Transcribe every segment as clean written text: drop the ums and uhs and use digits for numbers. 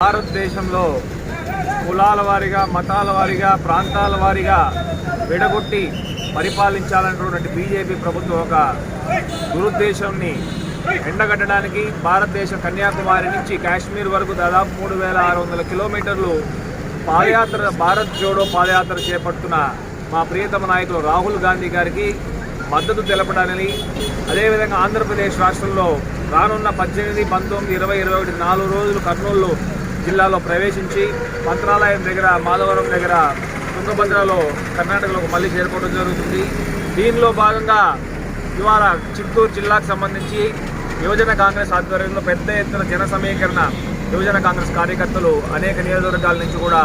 భారతదేశంలో కులాల వారీగా, మతాల వారీగా, ప్రాంతాల వారీగా విడగొట్టి పరిపాలించాలన్నటువంటి బీజేపీ ప్రభుత్వం ఒక దురుద్దేశాన్ని ఎండగట్టడానికి భారతదేశం కన్యాకుమారి నుంచి కాశ్మీర్ వరకు దాదాపు 3600 కిలోమీటర్లు పాదయాత్ర, భారత్ జోడో పాదయాత్ర చేపడుతున్న మా ప్రియతమ నాయకులు రాహుల్ గాంధీ గారికి మద్దతు తెలపడానికి, అదేవిధంగా ఆంధ్రప్రదేశ్ రాష్ట్రంలో రానున్న 18, 19, 20, 21 4 రోజులు కర్నూలు జిల్లాలో ప్రవేశించి మంత్రాలయం దగ్గర, మాధవరం దగ్గర, తుంగభద్రలో కర్ణాటకలోకి మళ్ళీ చేరుకోవడం జరుగుతుంది. దీనిలో భాగంగా ఇవాళ చిత్తూరు జిల్లాకు సంబంధించి యువజన కాంగ్రెస్ ఆధ్వర్యంలో పెద్ద ఎత్తున జన సమీకరణ, యువజన కాంగ్రెస్ కార్యకర్తలు అనేక నియోజకవర్గాల నుంచి కూడా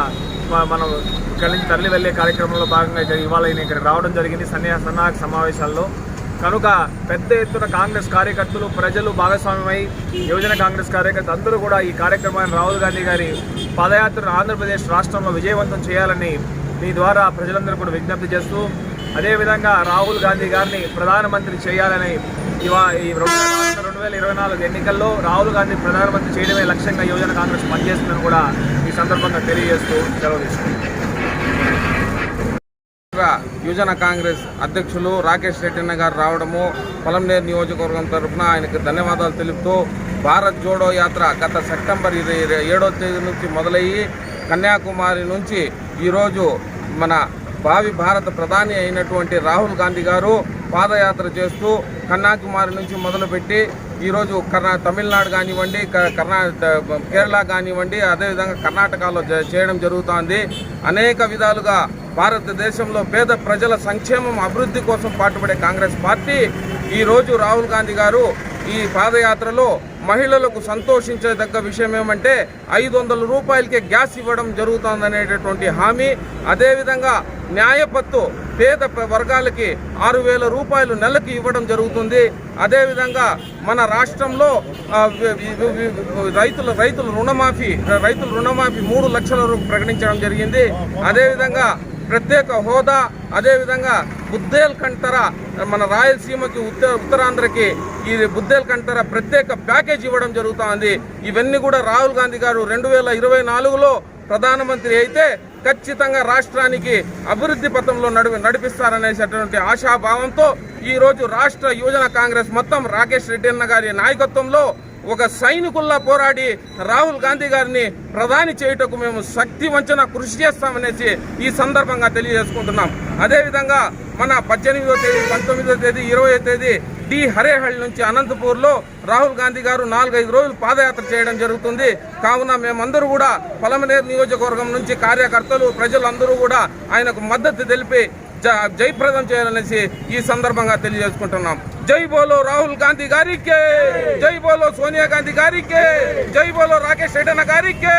మనం ఇక్కడి నుంచి తరలి వెళ్లే కార్యక్రమంలో భాగంగా ఇవాళ ఇక్కడ రావడం జరిగింది సన్నాహక సమావేశాల్లో. కనుక పెద్ద ఎత్తున కాంగ్రెస్ కార్యకర్తలు, ప్రజలు భాగస్వామ్యమై యువజన కాంగ్రెస్ కార్యకర్తలు అందరూ కూడా ఈ కార్యక్రమాన్ని రాహుల్ గాంధీ గారి పాదయాత్రను ఆంధ్రప్రదేశ్ రాష్ట్రంలో విజయవంతం చేయాలని మీ ద్వారా ప్రజలందరూ కూడా విజ్ఞప్తి చేస్తూ, అదేవిధంగా రాహుల్ గాంధీ గారిని ప్రధానమంత్రి చేయాలని ఈ 2024 ఎన్నికల్లో రాహుల్ గాంధీ ప్రధానమంత్రి చేయడమే లక్ష్యంగా యువజన కాంగ్రెస్ పనిచేస్తుందని కూడా ఈ సందర్భంగా తెలియజేస్తూ సెలవు తీసుకుంటాం. యువజన కాంగ్రెస్ అధ్యక్షులు రాకేష్ రెడ్డి గారు రావడము, పొలంనేరు నియోజకవర్గం తరఫున ఆయనకు ధన్యవాదాలు తెలుపుతూ, భారత్ జోడో యాత్ర గత సెప్టెంబర్ 7వ తేదీ నుంచి మొదలయ్యి కన్యాకుమారి నుంచి ఈరోజు మన భావి భారత ప్రధాని అయినటువంటి రాహుల్ గాంధీ గారు పాదయాత్ర చేస్తూ కన్యాకుమారి నుంచి మొదలుపెట్టి ఈరోజు తమిళనాడు కానివ్వండి, కేరళ కానివ్వండి, అదేవిధంగా కర్ణాటకలో చేయడం జరుగుతోంది. అనేక విధాలుగా భారతదేశంలో పేద ప్రజల సంక్షేమం, అభివృద్ధి కోసం పాటుపడే కాంగ్రెస్ పార్టీ ఈరోజు రాహుల్ గాంధీ గారు ఈ పాదయాత్రలో మహిళలకు సంతోషించదగ్గ విషయం ఏమంటే 500 రూపాయలకే గ్యాస్ ఇవ్వడం జరుగుతుందనేటటువంటి హామీ, అదేవిధంగా న్యాయపత్తు పేద వర్గాలకి 6000 రూపాయలు నెలకి ఇవ్వడం జరుగుతుంది. అదేవిధంగా మన రాష్ట్రంలో రైతుల రుణమాఫీ 3 లక్షల ప్రకటించడం జరిగింది. అదేవిధంగా ప్రత్యేక హోదా, అదేవిధంగా బుద్దేల్ఖండ్ మన రాయలసీమకి, ఉత్తరాంధ్రకి ఈ బుద్దేల్ఖండ్ ప్రత్యేక ప్యాకేజ్ ఇవ్వడం జరుగుతోంది. ఇవన్నీ కూడా రాహుల్ గాంధీ గారు 2024లో ప్రధానమంత్రి అయితే ఖచ్చితంగా రాష్ట్రానికి అభివృద్ధి పథంలో నడిపిస్తారనేటటువంటి ఆశాభావంతో ఈరోజు రాష్ట్ర యువజన కాంగ్రెస్ మొత్తం రాకేష్ రెడ్డి అన్న గారి నాయకత్వంలో ఒక సైనికుల్లా పోరాడి రాహుల్ గాంధీ గారిని ప్రధాని చేయుటకు మేము శక్తి వంచన కృషి చేస్తామనేసి ఈ సందర్భంగా తెలియజేసుకుంటున్నాం. అదేవిధంగా మన 18వ తేదీ, 19వ తేదీ, 20వ తేదీ డి హరేహళ్ నుంచి అనంతపూర్లో రాహుల్ గాంధీ గారు 4-5 రోజులు పాదయాత్ర చేయడం జరుగుతుంది. కావున మేమందరూ కూడా పొలంనేరు నియోజకవర్గం నుంచి కార్యకర్తలు, ప్రజలందరూ కూడా ఆయనకు మద్దతు తెలిపి జయప్రదం చేయాలనేసి ఈ సందర్భంగా తెలియజేసుకుంటున్నాం. జై బోలో రాహుల్ గాంధీ గారికి, జై బోలో సోనియా గాంధీ గారికి, జై బోలో రాకేష్ రెడ్డి గారికి.